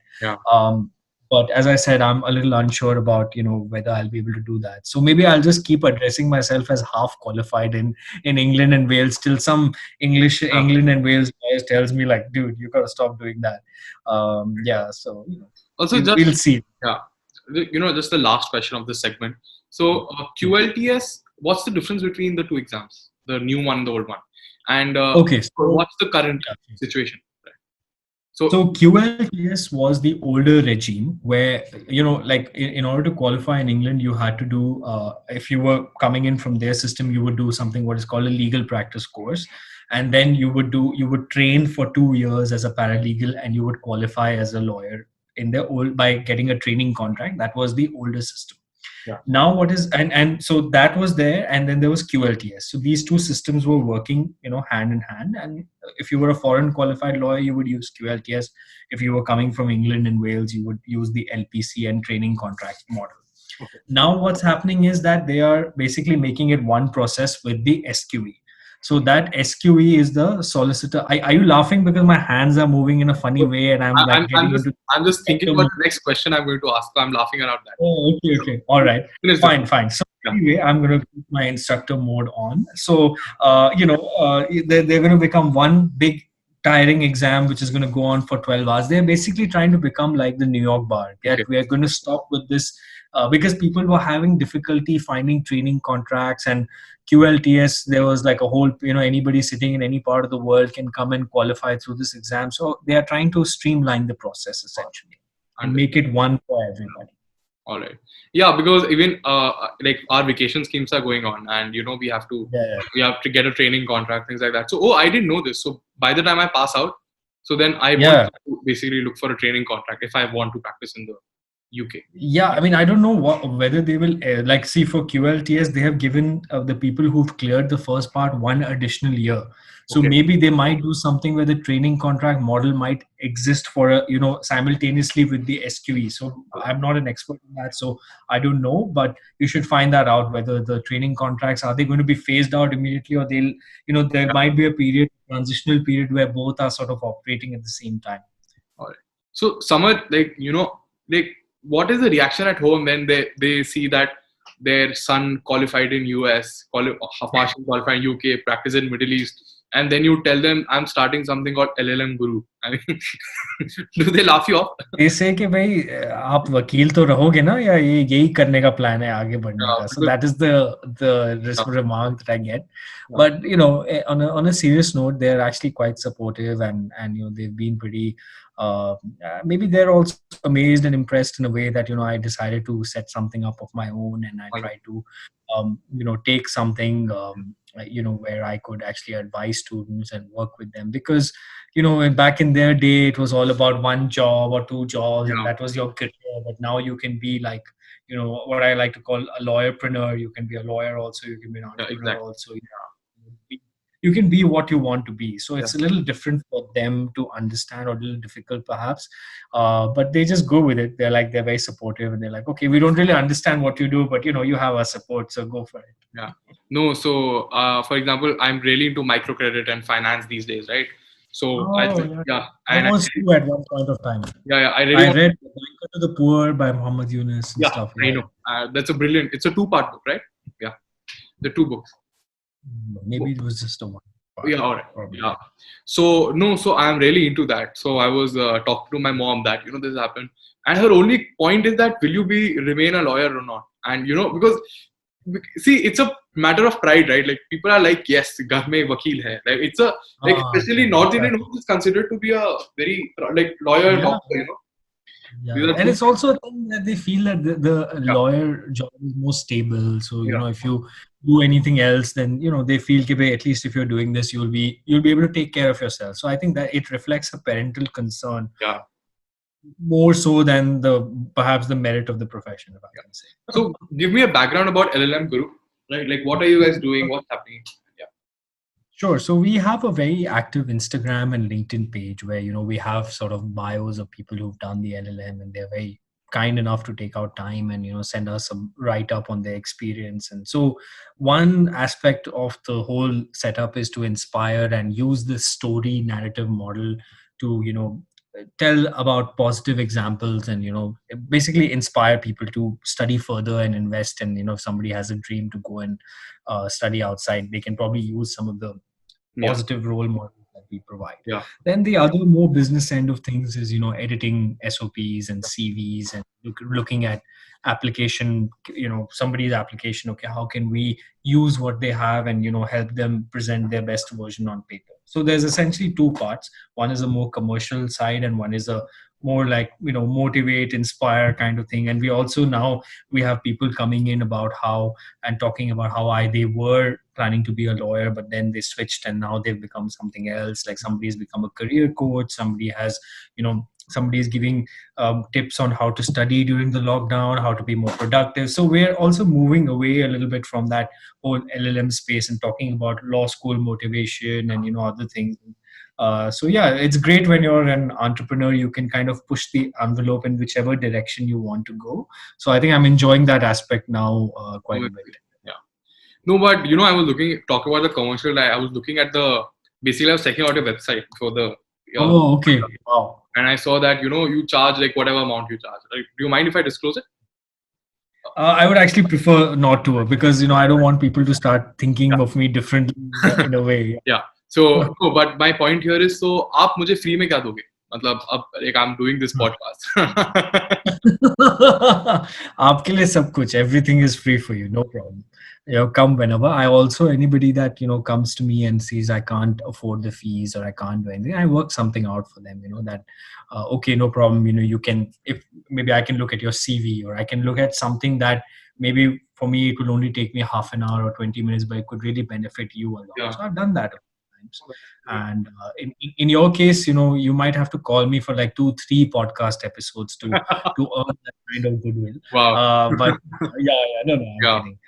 But as I said, I'm a little unsure about whether I'll be able to do that. So maybe I'll just keep addressing myself as half qualified in England and Wales till some England and Wales guys tells me dude, you got to stop doing that. So also we'll see. Just the last question of this segment. So QLTS, what's the difference between the 2 exams, the new one, the old one, and what's the current situation? So QLTS was the older regime, where in order to qualify in England, you had to do if you were coming in from their system, you would do something what is called a legal practice course, and then you would train for 2 years as a paralegal, and you would qualify as a lawyer by getting a training contract. That was the older system. Now what is and so that was there, and then there was QLTS. So these two systems were working, hand in hand. And if you were a foreign qualified lawyer, you would use QLTS. If you were coming from England and Wales, you would use the LPC and training contract model. Okay. Now what's happening is that they are basically making it one process with the SQE. So that SQE is the solicitor. Are you laughing because my hands are moving in a funny way and I'm just thinking about the next question I'm going to ask. So I'm laughing around that. Oh, okay. All right. Fine. So anyway, I'm going to put my instructor mode on. So, they're going to become one big tiring exam, which is going to go on for 12 hours. They're basically trying to become like the New York bar. We are going to stop with this because people were having difficulty finding training contracts, and QLTS, there was like a whole, anybody sitting in any part of the world can come and qualify through this exam. So they are trying to streamline the process essentially and make it one for everybody. All right. Yeah, because even like our vacation schemes are going on, and we have to get a training contract, things like that. So I didn't know this. So by the time I pass out, so then I want to basically look for a training contract if I want to practice in the UK. Yeah, I mean, I don't know whether they will see for QLTS, they have given the people who've cleared the first part one additional year. So maybe they might do something where the training contract model might exist for simultaneously with the SQE. So I'm not an expert in that, so I don't know, but you should find that out, whether the training contracts, are they going to be phased out immediately, or they'll there might be a transitional period where both are sort of operating at the same time. All right. So Samarth, what is the reaction at home when they see that their son qualified in US, partially qualified in UK, practice in Middle East, and then you tell them I'm starting something called LLM Guru? I mean, do they laugh you off? They say कि भाई आप वकील तो रहोगे ना, या यही करने का plan है आगे बढ़ने का. So that is the remark that I get. But on a serious note, they're actually quite supportive, and they've been pretty. Maybe they're also amazed and impressed in a way that I decided to set something up of my own, and I try to take something where I could actually advise students and work with them, because back in their day it was all about one job or two jobs, and that was your career. But now you can be like what I like to call a lawyerpreneur. You can be a lawyer also, you can be an entrepreneur also. You can be what you want to be. So it's a little different for them to understand, or a little difficult perhaps, but they just go with it. They're very supportive, and they're like, okay, we don't really understand what you do, but you have our support, so go for it. Yeah. No, so for example, I'm really into microcredit and finance these days, right? So I was too at one point of time. I read Banker to the Poor by Muhammad Yunus and stuff. I know. That's a brilliant. It's a 2-part book, right? Yeah, the 2 books. Maybe it was just a one. Yeah, all right. Probably. Yeah. So I'm really into that. So I was talking to my mom that this happened, and her only point is that will you remain a lawyer or not? And because see, it's a matter of pride, right? Like people are like, yes, ghar mein vakil hai. Like it's a especially North Indian homes is considered to be a very lawyer doctor, Yeah. And it's also a thing that they feel that the lawyer job is more stable. So if you do anything else, then they feel that at least if you're doing this, you'll be able to take care of yourself. So I think that it reflects a parental concern. Yeah. More so than perhaps the merit of the profession, if I can say. So give me a background about LLM Guru. Right? Like what are you guys doing? What's happening? Yeah. Sure. So we have a very active Instagram and LinkedIn page where, we have sort of bios of people who've done the LLM, and they're very kind enough to take out time and, send us a write-up on their experience. And so one aspect of the whole setup is to inspire and use the story narrative model to, tell about positive examples and, basically inspire people to study further and invest. And, if somebody has a dream to go and study outside, they can probably use some of the positive role models that we provide. Yeah. Then the other more business end of things is, editing SOPs and CVs and looking at application, somebody's application. Okay, how can we use what they have and, help them present their best version on paper? So there's essentially 2 parts. One is a more commercial side, and one is a more like, motivate, inspire kind of thing. And we also now we have people coming in about talking about how they were planning to be a lawyer, but then they switched and now they've become something else. Like somebody's become a career coach, somebody has, somebody is giving tips on how to study during the lockdown, how to be more productive. So we're also moving away a little bit from that whole LLM space and talking about law school motivation and other things. So yeah, it's great when you're an entrepreneur. You can kind of push the envelope in whichever direction you want to go. So I think I'm enjoying that aspect now quite a bit. Yeah. No, but I was talking about the commercial. I was looking at basically I was checking out your website for the. Oh, okay. Wow. And I saw that you charge like whatever amount you charge. Right? Do you mind if I disclose it? I would actually prefer not to, because I don't want people to start thinking of me differently in a way. Yeah. So, no, but my point here is, so आप मुझे free में क्या दोगे? मतलब अब like I'm doing this podcast. आपके लिए सब कुछ, everything is free for you, no problem. Come whenever. I also, anybody that comes to me and says I can't afford the fees or I can't do anything, I work something out for them. That okay, no problem. You can, if maybe I can look at your CV, or I can look at something that maybe for me it will only take me half an hour or 20 minutes, but it could really benefit you a lot. Yeah. So I've done that. And in your case, you might have to call me for like 2-3 podcast episodes to earn that kind of goodwill. Wow. But no, I'm kidding.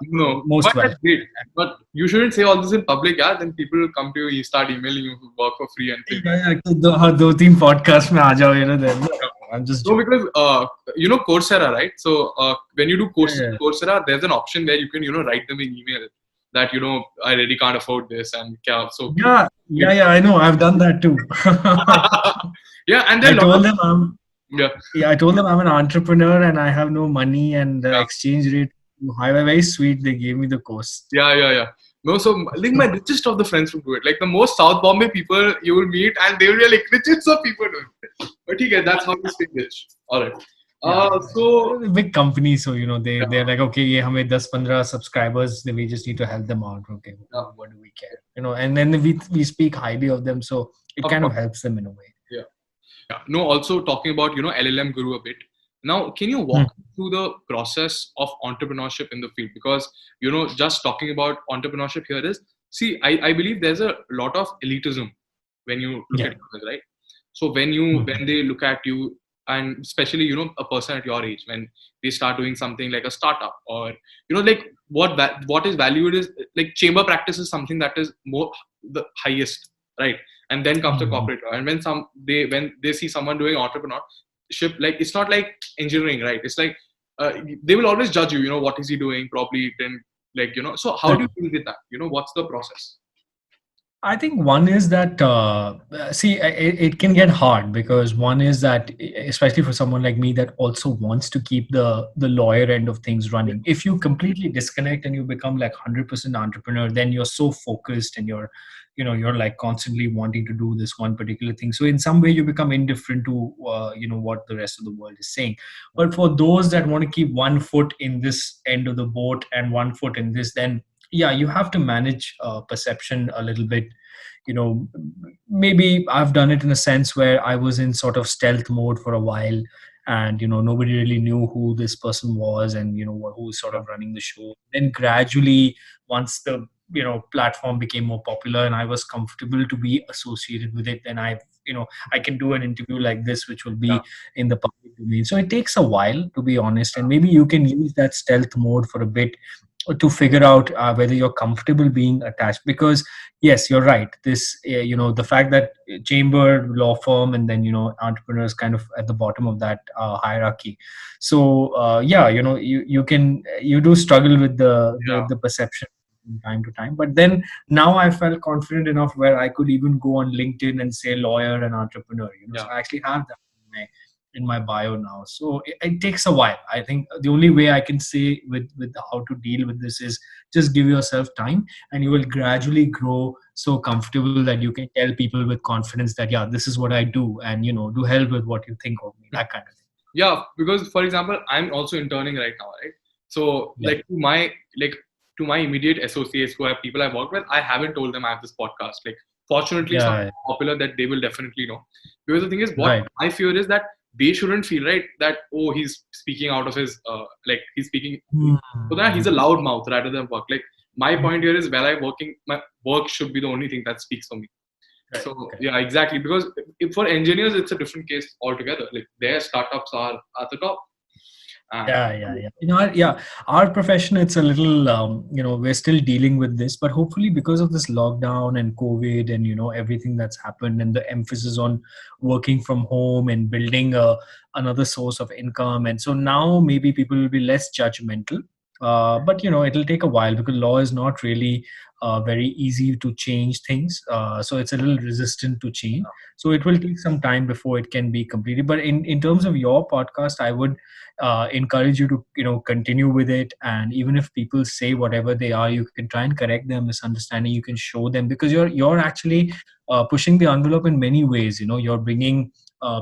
No, most but that's great. But you shouldn't say all this in public, yeah. Then people will come to you, you start emailing you to work for free and things. दो तीन podcast में आ जाओ, then I'm just no, because Coursera, right? So when you do Coursera, there's an option where you can write them an email that I really can't afford this, and so yeah, I know, I've done that too. Yeah, and then I told them I'm an entrepreneur and I have no money, and the exchange rate high, very sweet. They gave me the course. Yeah. No, so like my richest of the friends will do it. Like the most South Bombay people you will meet, and they will be like richest of people doing it. But okay, that's how you stay rich. All right. So big company, so they're like, okay, ye hame 10-15 subscribers, we just need to help them out. Okay, what do we care? And then we speak highly of them, so it kind of helps them in a way. Yeah. No, also talking about LLM Guru a bit. Now, can you walk through the process of entrepreneurship in the field? Because just talking about entrepreneurship here is, see, I believe there's a lot of elitism when you look at others, right? So when they look at you, and especially a person at your age, when they start doing something like a startup, or like what is valued is like chamber practice is something that is more the highest, right? And then comes the corporate, and when they see someone doing entrepreneurship, like it's not like engineering, right? It's like they will always judge you. What is he doing properly? Then so how do you deal with that? What's the process? I think one is that, it can get hard, because one is that, especially for someone like me that also wants to keep the lawyer end of things running. If you completely disconnect and you become like 100% entrepreneur, then you're so focused and you're like constantly wanting to do this one particular thing. So in some way you become indifferent to, what the rest of the world is saying. But for those that want to keep one foot in this end of the boat and one foot in this, then you have to manage perception a little bit. Maybe I've done it in a sense where I was in sort of stealth mode for a while, and nobody really knew who this person was, and who was sort of running the show. Then gradually, once the platform became more popular and I was comfortable to be associated with it, then I can do an interview like this, which will be in the public domain. So it takes a while, to be honest, and maybe you can use that stealth mode for a bit to figure out whether you're comfortable being attached. Because yes, you're right, this the fact that chamber, law firm, and then entrepreneurs kind of at the bottom of that hierarchy. So you do struggle with the perception from time to time. But then now I felt confident enough where I could even go on LinkedIn and say lawyer and entrepreneur. So I actually have that in my bio now. So it takes a while. I think the only way I can say with how to deal with this is just give yourself time, and you will gradually grow so comfortable that you can tell people with confidence that this is what I do, and do hell with what you think of me, that kind of thing. Yeah, because for example, I'm also interning right now, right? So like to my immediate associates, who are people I work with, I haven't told them I have this podcast. Like fortunately, it's not popular that they will definitely know. Because the thing is, what I fear is that they shouldn't feel right that he's speaking out of his he's speaking so that he's a loud mouth rather than work. Like my point here is, where I'm working, my work should be the only thing that speaks for me. Right. So Okay. yeah, exactly. Because if for engineers, it's a different case altogether. Like their startups are at the top. Yeah. Our profession, it's a little, we're still dealing with this, but hopefully because of this lockdown and COVID and, everything that's happened and the emphasis on working from home and building another source of income. And so now maybe people will be less judgmental. But, it'll take a while because law is not really very easy to change things. So it's a little resistant to change. So it will take some time before it can be completed. But in terms of your podcast, I would encourage you to continue with it, and even if people say whatever they are, you can try and correct their misunderstanding. You can show them, because you're actually pushing the envelope in many ways. You're bringing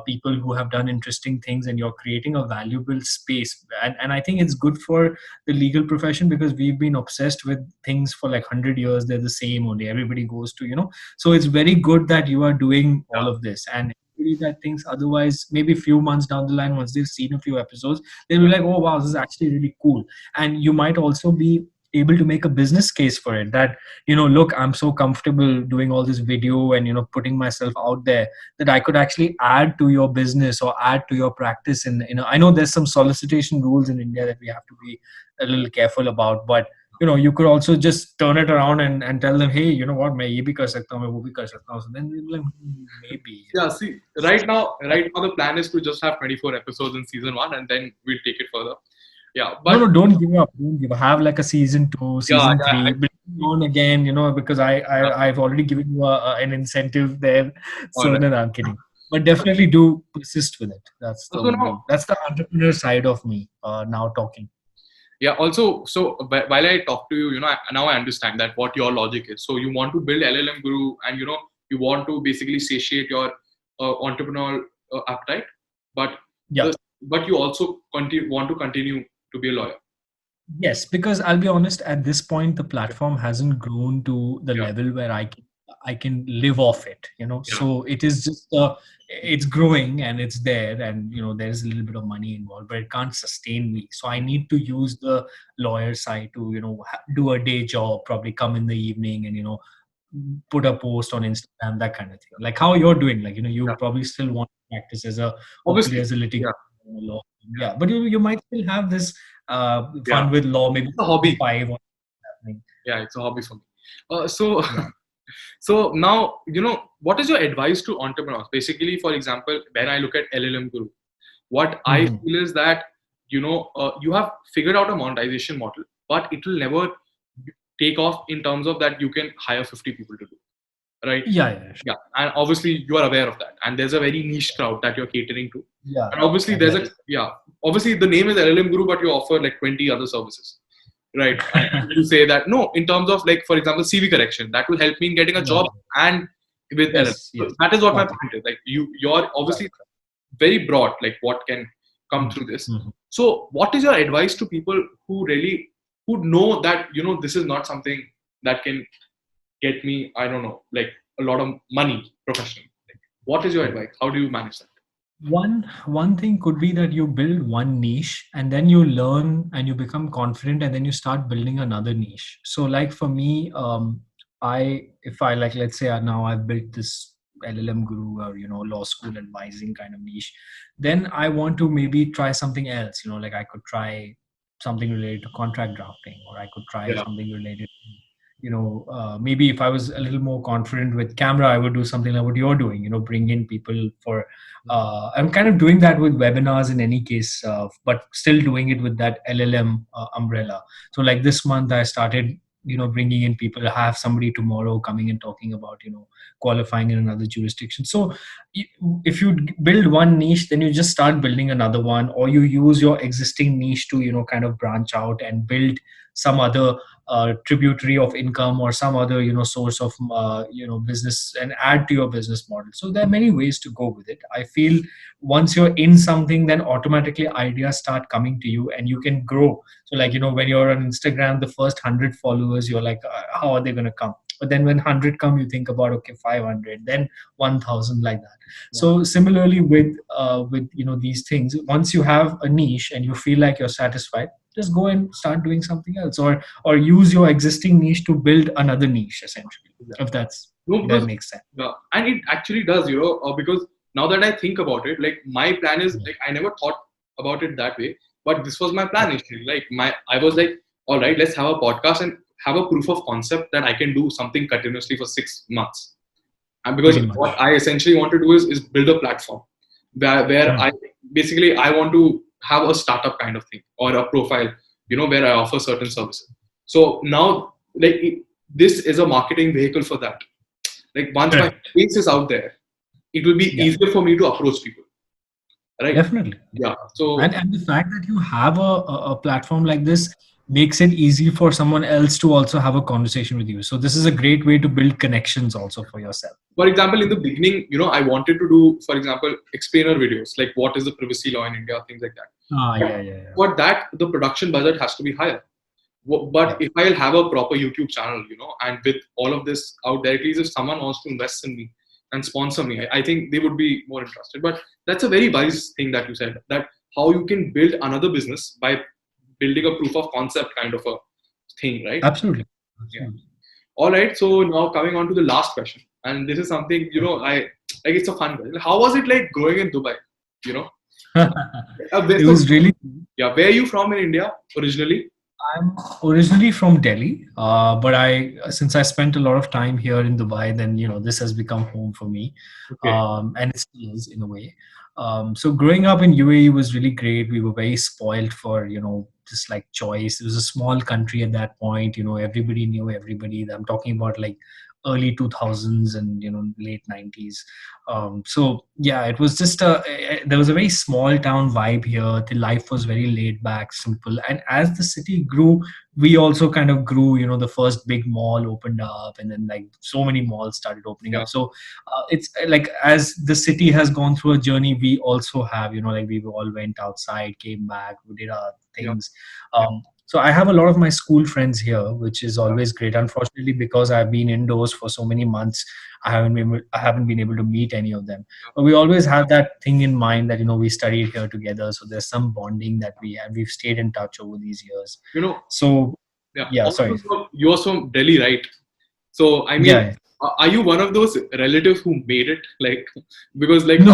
people who have done interesting things, and you're creating a valuable space. And I think it's good for the legal profession, because we've been obsessed with things for like 100 years. They're the same only, everybody goes to so it's very good that you are doing all of this. And that thinks otherwise, maybe a few months down the line, once they've seen a few episodes, they'll be like, oh wow, this is actually really cool. And you might also be able to make a business case for it, that look, I'm so comfortable doing all this video and putting myself out there, that I could actually add to your business or add to your practice. And I know there's some solicitation rules in India that we have to be a little careful about, but you could also just turn it around and tell them, hey, you know what, मैं ये भी कर सकता हूँ, मैं वो भी कर सकता हूँ. So then they'll be like, maybe. Yeah, see, right now the plan is to just have 24 episodes in season 1, and then we'll take it further. Yeah, but no, don't give up. Don't give up. Have like a season 2, season 3. Bring on again, because I've already given you an incentive there. So right. No, I'm kidding. But definitely do persist with it. That's the entrepreneur side of me now talking. Yeah, also, so while I talk to you, now I understand that what your logic is. So you want to build LLM Guru, and you want to basically satiate your entrepreneurial appetite, but but you also want to continue to be a lawyer. Yes, because I'll be honest, at this point, the platform hasn't grown to the level where I can live off it, So it is just it's growing and it's there, and there's a little bit of money involved, but it can't sustain me. So I need to use the lawyer side to do a day job, probably come in the evening and put a post on Instagram, that kind of thing. Like how you're doing, like you probably still want to practice as a litigant law. Yeah, but you might still have this fun with law, maybe it's a hobby. 5 or yeah, it's a hobby for me. So now, what is your advice to entrepreneurs? Basically, for example, when I look at LLM Guru, what I feel is that, you have figured out a monetization model, but it will never take off in terms of that you can hire 50 people to do. Right? Yeah. And obviously you are aware of that. And there's a very niche crowd that you're catering to. Yeah. And obviously obviously the name is LLM Guru, but you offer like 20 other services. Right? And you say that, no, in terms of like, for example, CV correction, that will help me in getting a job and with LLM. So that is what my point is. Like you're obviously very broad, like what can come through this. So what is your advice to people who know that, this is not something that can get me, I don't know, like a lot of money professionally? Like, what is your advice? How do you manage that? One thing could be that you build one niche and then you learn and you become confident, and then you start building another niche. So like for me, if I like, let's say now I've built this LLM Guru or law school advising kind of niche, then I want to maybe try something else. Like I could try something related to contract drafting, or I could try something related to maybe if I was a little more confident with camera, I would do something like what you're doing, bring in people for, I'm kind of doing that with webinars in any case, but still doing it with that LLM umbrella. So like this month I started, bringing in people. I have somebody tomorrow coming and talking about, qualifying in another jurisdiction. So if you build one niche, then you just start building another one, or you use your existing niche to, kind of branch out and build some other tributary of income, or some other source of business, and add to your business model. So there are many ways to go with it. I feel once you're in something, then automatically ideas start coming to you and you can grow. So like when you're on Instagram, the first 100 followers, you're like, how are they going to come? But then when 100 come, you think about, okay, 500, then 1000, like that. So similarly with these things, once you have a niche and you feel like you're satisfied, just go and start doing something else, or use your existing niche to build another niche, essentially. If that makes sense. And it actually does, because now that I think about it, like my plan is like I never thought about it that way, but this was my plan actually. Like I was like, all right, let's have a podcast and have a proof of concept that I can do something continuously for 6 months. And because what I essentially want to do is build a platform where I want to have a startup kind of thing, or a profile, where I offer certain services. So now, like, this is a marketing vehicle for that. Like, once my face is out there, it will be easier for me to approach people. Right? Definitely. Yeah. So and the fact that you have a platform like this makes it easy for someone else to also have a conversation with you. So this is a great way to build connections also for yourself. For example, in the beginning, I wanted to do, for example, explainer videos, like what is the privacy law in India, things like that. For that, the production budget has to be higher. But if I'll have a proper YouTube channel, and with all of this out there, at least if someone wants to invest in me and sponsor me, I think they would be more interested. But that's a very wise thing that you said, that how you can build another business by building a proof of concept kind of a thing, right? Absolutely. Yeah. All right. So now coming on to the last question, and this is something, it's a fun question. How was it like growing in Dubai? It was really. Yeah. Where are you from in India originally? I'm originally from Delhi, but since I spent a lot of time here in Dubai, then this has become home for me, and it still is in a way. So growing up in UAE was really great. We were very spoiled for just like choice. It was a small country at that point. Everybody knew everybody. I'm talking about like early 2000s and late 90s. So yeah, it was just there was a very small town vibe here. The life was very laid back, simple, and as the city grew, we also kind of grew. The first big mall opened up, and then like so many malls started opening up. So it's like as the city has gone through a journey, we also have like we all went outside, came back, we did our things. So I have a lot of my school friends here, which is always great. Unfortunately, because I've been indoors for so many months, I haven't been able to meet any of them. But we always have that thing in mind that we studied here together, so there's some bonding that we have. We've stayed in touch over these years. So yeah. Sorry. You're from Delhi, right? So I mean, are you one of those relatives who made it? Like, because like no.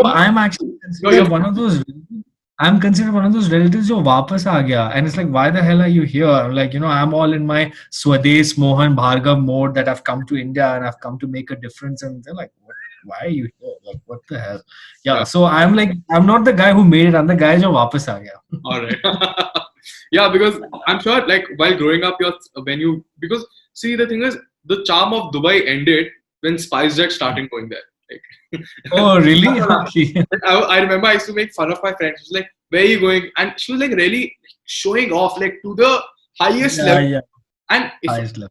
I'm actually one of those. I'm considered one of those relatives who वापस आ गया, and it's like, why the hell are you here? I'm like, I'm all in my Swadesh Mohan Bhargav mode that I've come to India and I've come to make a difference, and they're like, why are you here? Like, what the hell? Yeah. So I'm like, I'm not the guy who made it. I'm the guy who वापस आ गया. All right. Yeah, because I'm sure, like, while growing up, because see, the thing is, the charm of Dubai ended when SpiceJet started going there. Oh, really? I remember I used to make fun of my friends. She was like, where are you going? And she was like really showing off, like, to the highest level. Yeah. And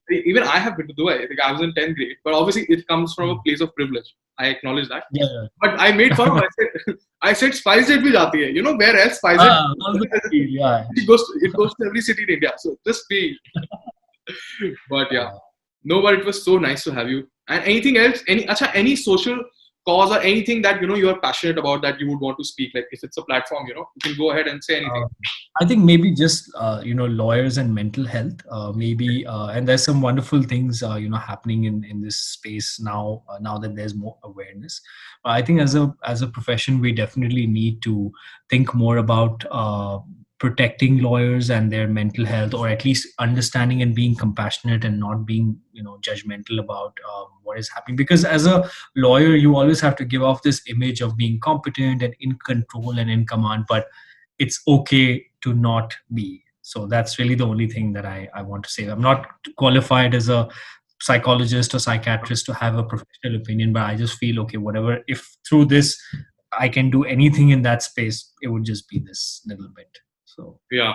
even I have been to Dubai. Like, I was in 10th grade. But obviously, it comes from a place of privilege. I acknowledge that. Yeah. But I made fun of it. I said, SpiceJet bhi jati hai. Where else SpiceJet? It goes to every city in India. So just be. But yeah. No, but it was so nice to have you. And anything else? Any social cause or anything that you are passionate about that you would want to speak? Like, if it's a platform, you can go ahead and say anything. I think maybe just lawyers and mental health, maybe, and there's some wonderful things happening in this space now. Now that there's more awareness, I think as a profession, we definitely need to think more about protecting lawyers and their mental health, or at least understanding and being compassionate and not being judgmental about what is happening. Because as a lawyer, you always have to give off this image of being competent and in control and in command, but it's okay to not be. So that's really the only thing that I want to say. I'm not qualified as a psychologist or psychiatrist to have a professional opinion, but I just feel, okay, whatever, if through this I can do anything in that space, it would just be this little bit. So yeah.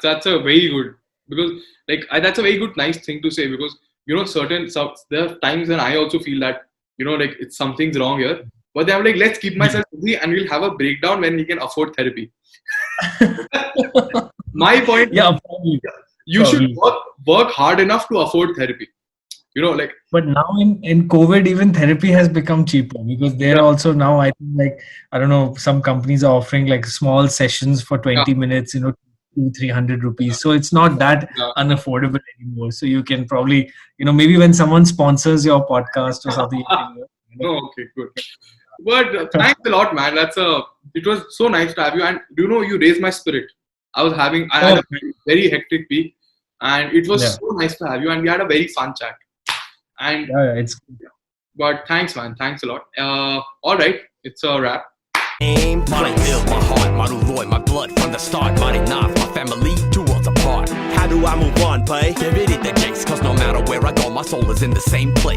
That's a very good, because that's a very good, nice thing to say, because there are times when I also feel that like it's something's wrong here, but then I'm like, let's keep myself busy and we'll have a breakdown when we can afford therapy. My point, you should work hard enough to afford therapy. Like. But now in COVID, even therapy has become cheaper because they're also now, I think, like, I don't know, some companies are offering like small sessions for 20 minutes, 200-300 rupees. So it's not that unaffordable anymore. So you can probably, maybe when someone sponsors your podcast or something. You can, okay, good. But thanks a lot, man. It was so nice to have you. And you raised my spirit. I had a very hectic week, and it was so nice to have you. And we had a very fun chat. And it's. But thanks, man. Thanks a lot. All right, it's a wrap. Aim, my heart, my Roy, my blood from the start. My enough, my family, 2 worlds apart. How do I move on, play? Give it the chase, cause no matter where I go, my soul is in the same place.